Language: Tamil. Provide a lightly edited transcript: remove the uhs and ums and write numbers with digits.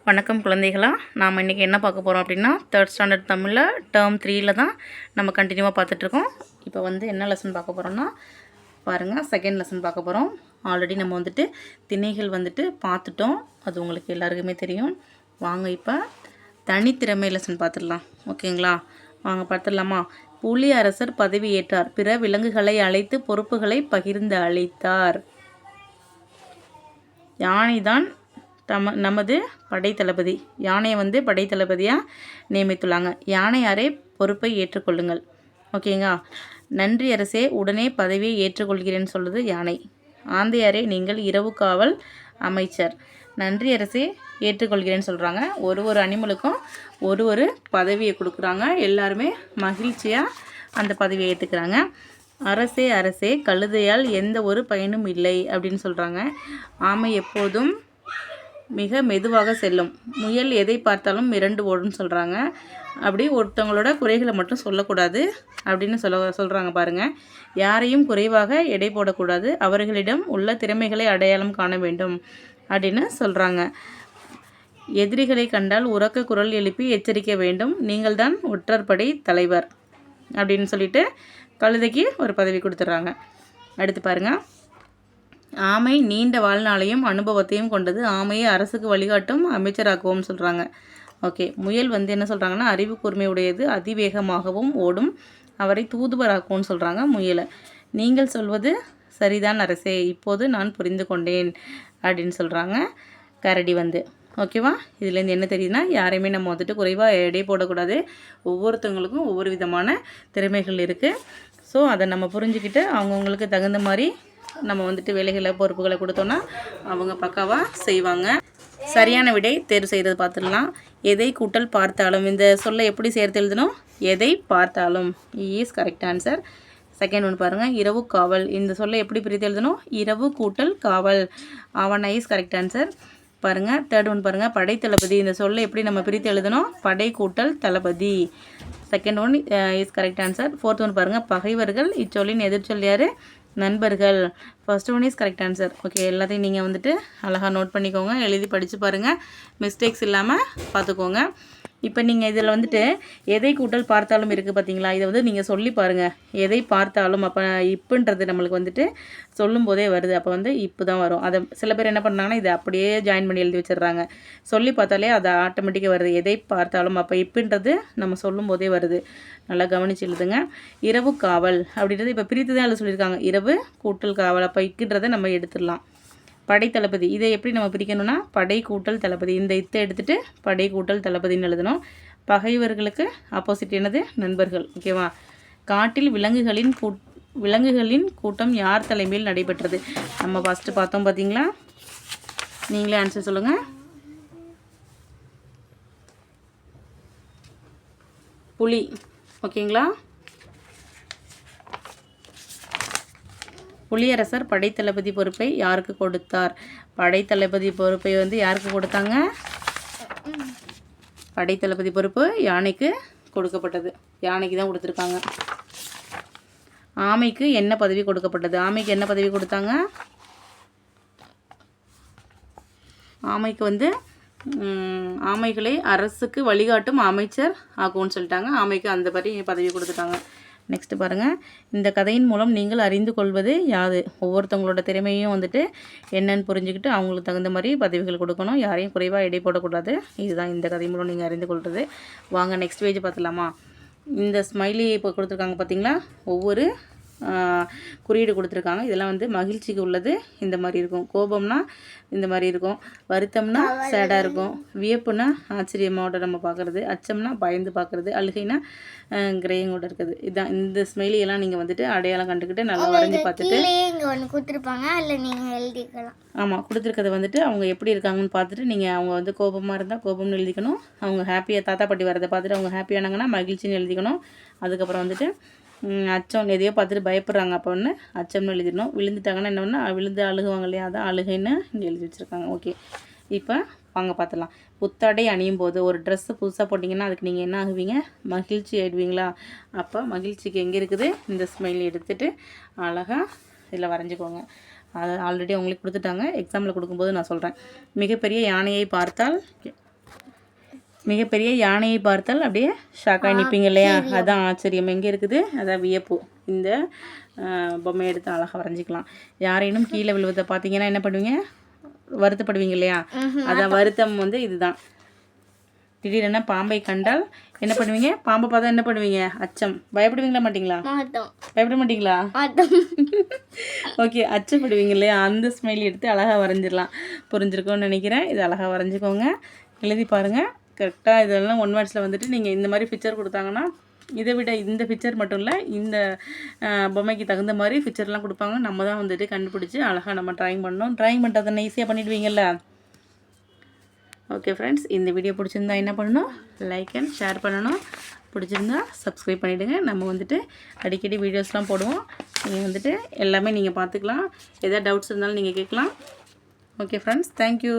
வணக்கம் குழந்தைகளா, நாம் இன்றைக்கி என்ன பார்க்க போகிறோம் அப்படின்னா, 3rd ஸ்டாண்டர்ட் தமிழில் டேர்ம் 3ல் தான் நம்ம கண்டினியூவாக பார்த்துட்ருக்கோம். இப்போ என்ன லெசன் பார்க்க போகிறோம்னா பாருங்கள், செகண்ட் லெசன் பார்க்க போகிறோம். ஆல்ரெடி நம்ம திணைகள் பார்த்துட்டோம். அது உங்களுக்கு எல்லாருக்குமே தெரியும். வாங்க இப்போ தனித்திறமை லெசன் பார்த்துடலாம். ஓகேங்களா, வாங்க பார்த்துடலாமா? புலி அரசர் பதவி ஏற்றார். பிற விலங்குகளை அழைத்து பொறுப்புகளை பகிர்ந்து அளித்தார். யானைதான் நமது படைத்தளபதி. யானையை படைத்தளபதியாக நியமித்துள்ளாங்க. யானையாரே பொறுப்பை ஏற்றுக்கொள்ளுங்கள். ஓகேங்களா. நன்றி அரசே, உடனே பதவியை ஏற்றுக்கொள்கிறேன்னு சொல்லுது யானை. ஆந்தையாரே, நீங்கள் இரவு காவல் அமைச்சர். நன்றி அரசே, ஏற்றுக்கொள்கிறேன்னு சொல்கிறாங்க. ஒரு அனிமலுக்கும் ஒரு பதவியை கொடுக்குறாங்க. எல்லாருமே மகிழ்ச்சியாக அந்த பதவியை ஏற்றுக்கிறாங்க. அரசே அரசே, கழுதையால் எந்த ஒரு பயனும் இல்லை அப்படின்னு சொல்கிறாங்க. ஆமை எப்போதும் மிக மெதுவாக செல்லும். முயல் எதை பார்த்தாலும் மிரண்டு ஓடுன்னு சொல்கிறாங்க. அப்படி ஒருத்தவங்களோட குறைகளை மட்டும் சொல்லக்கூடாது அப்படின்னு சொல்கிறாங்க பாருங்கள். யாரையும் குறைவாக எடை போடக்கூடாது. அவர்களிடம் உள்ள திறமைகளை அடையாளம் காண வேண்டும் அப்படின்னு சொல்கிறாங்க. எதிரிகளை கண்டால் உரக்க குரல் எழுப்பி எச்சரிக்க வேண்டும். நீங்கள் தான் ஒற்றற்படை தலைவர் அப்படின்னு சொல்லிட்டு கழுதைக்கு ஒரு பதவி கொடுத்துட்றாங்க. அடுத்து பாருங்கள். ஆமை நீண்ட வாழ்நாளையும் அனுபவத்தையும் கொண்டது. ஆமையை அரசுக்கு வழிகாட்டும் அமைச்சராக்குவோம் சொல்கிறாங்க. ஓகே. முயல் என்ன சொல்கிறாங்கன்னா, அறிவு கூர்மை உடையது, அதிவேகமாகவும் ஓடும். அவரை தூதுவராக்குவோம்னு சொல்கிறாங்க முயலை. நீங்கள் சொல்வது சரிதான் அரசே, இப்போது நான் புரிந்து கொண்டேன் அப்படின்னு சொல்கிறாங்க கரடி ஓகேவா. இதுலேருந்து என்ன தெரியுதுன்னா, யாரையுமே நம்ம குறைவாக எடை போடக்கூடாது. ஒவ்வொருத்தவங்களுக்கும் ஒவ்வொரு விதமான திறமைகள் இருக்குது. ஸோ அதை நம்ம புரிஞ்சுக்கிட்டு அவங்கவுங்களுக்கு தகுந்த மாதிரி நம்ம வேலைகளை பொறுப்புகளை கொடுத்தோன்னா அவங்க பக்காவாக செய்வாங்க. சரியான விடை தேர்வு செய்கிறது பார்த்துடலாம். எதை கூட்டல் பார்த்தாலும், இந்த சொல்லை எப்படி சேர்த்து எழுதணும்? எதை பார்த்தாலும் இஸ் கரெக்ட் ஆன்சர். செகண்ட் ஒன்று பாருங்கள், இரவு காவல். இந்த சொல்லை எப்படி பிரித்து எழுதணும்? இரவு கூட்டல் காவல். அவன் இஸ் கரெக்ட் ஆன்சர். பாருங்கள். தேர்ட் ஒன் பாருங்கள், படைத்தளபதி. இந்த சொல்லை எப்படி நம்ம பிரித்து எழுதணும்? படை கூட்டல் தளபதி. Second one is correct answer. Fourth one பாருங்கள், பகைவர்கள். இச்சொல்லின் எதிர்ச்சொல் யார்? நண்பர்கள். First one is correct answer. Okay, எல்லாத்தையும் நீங்கள் அழகாக நோட் பண்ணிக்கோங்க, எழுதி படித்து பாருங்கள், மிஸ்டேக்ஸ் இல்லாமல் பார்த்துக்கோங்க. இப்போ நீங்கள் இதில் எதை கூட்டல் பார்த்தாலும் இருக்குது பார்த்தீங்களா? இதை நீங்கள் சொல்லி பாருங்கள். எதை பார்த்தாலும், அப்போ இப்புன்றது நம்மளுக்கு சொல்லும் போதே வருது. அப்போ இப்பு தான் வரும். அதை சில பேர் என்ன பண்ணுறாங்கன்னா, இதை அப்படியே ஜாயின் பண்ணி எழுதி வச்சிடுறாங்க. சொல்லி பார்த்தாலே அது ஆட்டோமேட்டிக்காக வருது. எதை பார்த்தாலும், அப்போ இப்புன்றது நம்ம சொல்லும் போதே வருது. நல்லா கவனிச்சு எழுதுங்க. இரவு காவல் அப்படின்றது இப்போ பிரித்து தான் எழுத சொல்லியிருக்காங்க. இரவு கூட்டல் காவல். அப்போ இக்குன்றதை நம்ம எடுத்துடலாம். படைத்தளபதி, இதை எப்படி நம்ம பிரிக்கணும்னா, படை கூட்டல் தளபதி. இந்த இத்தை எடுத்துகிட்டு படை கூட்டல் தளபதின்னு எழுதணும். பகைவர்களுக்கு ஆப்போசிட் என்னது? நண்பர்கள். ஓகேவா. காட்டில் விலங்குகளின் கூட்டம் யார் தலைமையில் நடைபெற்றது? நம்ம ஃபஸ்ட்டு பார்த்தோம் பார்த்தீங்களா? நீங்களே ஆன்சர் சொல்லுங்கள். புலி. ஓகேங்களா. புலியரசர் படைத்தளபதி பொறுப்பை யாருக்கு கொடுத்தார்? படைத்தளபதி பொறுப்பை யாருக்கு கொடுத்தாங்க? படைத்தளபதி பொறுப்பு யானைக்கு கொடுக்கப்பட்டது. யானைக்கு தான் கொடுத்துருக்காங்க. ஆமைக்கு என்ன பதவி கொடுக்கப்பட்டது? ஆமைக்கு என்ன பதவி கொடுத்தாங்க? ஆமைக்கு ஆமைகளை அரசுக்கு வழிகாட்டும் அமைச்சர் ஆக்கும்னு சொல்லிட்டாங்க. ஆமைக்கு அந்த பதவி கொடுத்துட்டாங்க. நெக்ஸ்ட்டு பாருங்கள். இந்த கதையின் மூலம் நீங்கள் அறிந்து கொள்வது யாது? ஒவ்வொருத்தவங்களோட திறமையும் என்னென்னு புரிஞ்சுக்கிட்டு அவங்களுக்கு தகுந்த மாதிரி பதவிகள் கொடுக்கணும். யாரையும் குறைவாக எடை போடக்கூடாது. இதுதான் இந்த கதை மூலம் நீங்கள் அறிந்து கொள்வது. வாங்க நெக்ஸ்ட் பேஜ் பார்த்துலாமா? இந்த ஸ்மைலி இப்போ கொடுத்துருக்காங்க பார்த்தீங்களா? ஒவ்வொரு குறியீடு கொடுத்துருக்காங்க. இதெல்லாம் மகிழ்ச்சிக்கு உள்ளது இந்த மாதிரி இருக்கும். கோபம்னா இந்த மாதிரி இருக்கும். வருத்தம்னா சேடாக இருக்கும். வியப்புனா ஆச்சரியமோட நம்ம பார்க்குறது. அச்சம்னா பயந்து பார்க்குறது. அழுகைனா கிரேயங்கோட இருக்குது. இதுதான் இந்த ஸ்மைலியெல்லாம் நீங்கள் அடையாளம் கண்டுக்கிட்டு நல்லா வரைஞ்சி பார்த்துட்டு கொடுத்துருப்பாங்க. அதில் நீங்கள் எழுதிக்கலாம். ஆமாம், கொடுத்துருக்கதை அவங்க எப்படி இருக்காங்கன்னு பார்த்துட்டு நீங்கள் அவங்க கோபமாக இருந்தால் கோபம்னு எழுதிக்கணும். அவங்க ஹாப்பியாக தாத்தா பாட்டி வரதை பார்த்துட்டு அவங்க ஹாப்பியானாங்கன்னா மகிழ்ச்சின்னு எழுதிக்கணும். அதுக்கப்புறம் அச்சம், எதையோ பார்த்துட்டு பயப்படுறாங்க, அப்போ அச்சம்னு எழுதிடணும். விழுந்துட்டாங்கன்னா என்ன பண்ணால் விழுந்து அழுகுவாங்க இல்லையா, அதான் அழுகைன்னு இங்கே எழுதி வச்சுருக்காங்க. ஓகே, இப்போ வாங்க பார்த்துலாம். புத்தாடை அணியும் போது ஒரு ட்ரெஸ்ஸு புதுசாக போட்டிங்கன்னா அதுக்கு நீங்கள் என்ன ஆகுவீங்க? மகிழ்ச்சி ஆகிடுவீங்களா? அப்போ மகிழ்ச்சிக்கு எங்கே இருக்குது? இந்த ஸ்மைல் எடுத்துகிட்டு அழகாக இதில் வரைஞ்சிக்கோங்க. அதை ஆல்ரெடி அவங்களுக்கு கொடுத்துட்டாங்க. எக்ஸாமில் கொடுக்கும்போது நான் சொல்கிறேன். மிகப்பெரிய யானையை பார்த்தால் மிகப்பெரிய யானையை பார்த்தால் அப்படியே ஷாக்காக நிற்பீங்க இல்லையா? அதான் ஆச்சரியம். எங்கே இருக்குது? அதான் வியப்பு. இந்த பொம்மை எடுத்து அழகாக வரைஞ்சிக்கலாம். யாரேனும் கீழே விழுவதை பார்த்தீங்கன்னா என்ன பண்ணுவீங்க? வருத்தப்படுவீங்க இல்லையா? அதான் வருத்தம் வந்து இதுதான். திடீரென பாம்பை கண்டால் என்ன பண்ணுவீங்க? பாம்பை பார்த்தா என்ன பண்ணுவீங்க? அச்சம். பயப்படுவீங்களா மாட்டிங்களா? பயப்பட மாட்டிங்களா? ஓகே, அச்சப்படுவீங்க இல்லையா? அந்த ஸ்மைல் எடுத்து அழகாக வரைஞ்சிடலாம். புரிஞ்சிருக்கோன்னு நினைக்கிறேன். இது அழகாக வரைஞ்சிக்கோங்க, எழுதி பாருங்கள். கரெக்டாக இதெல்லாம் ஒன் வேர்ட்ஸில் வந்துட்டு நீங்கள் இந்த மாதிரி பிக்சர் கொடுத்தாங்கன்னா, இதை விட இந்த பிக்சர் மட்டும் இல்லை, இந்த பொம்மைக்கு தகுந்த மாதிரி பிக்சர்லாம் கொடுப்பாங்க. நம்ம தான் வந்துட்டு கண்டுபிடிச்சி அழகாக நம்ம ட்ராயிங் பண்ணணும். ட்ராயிங் பண்ணுறதை ஈஸியாக பண்ணிவிடுவீங்கள்ல. ஓகே ஃப்ரெண்ட்ஸ், இந்த வீடியோ பிடிச்சிருந்தா என்ன பண்ணணும்? லைக் அண்ட் ஷேர் பண்ணணும். பிடிச்சிருந்தா சப்ஸ்கிரைப் பண்ணிவிடுங்க. நம்ம வந்துட்டு அடிக்கடி வீடியோஸ்லாம் போடுவோம். நீங்கள் வந்துட்டு எல்லாமே நீங்கள் பார்த்துக்கலாம். எதாவது டவுட்ஸ் இருந்தாலும் நீங்கள் கேட்கலாம். Okay friends, thank you.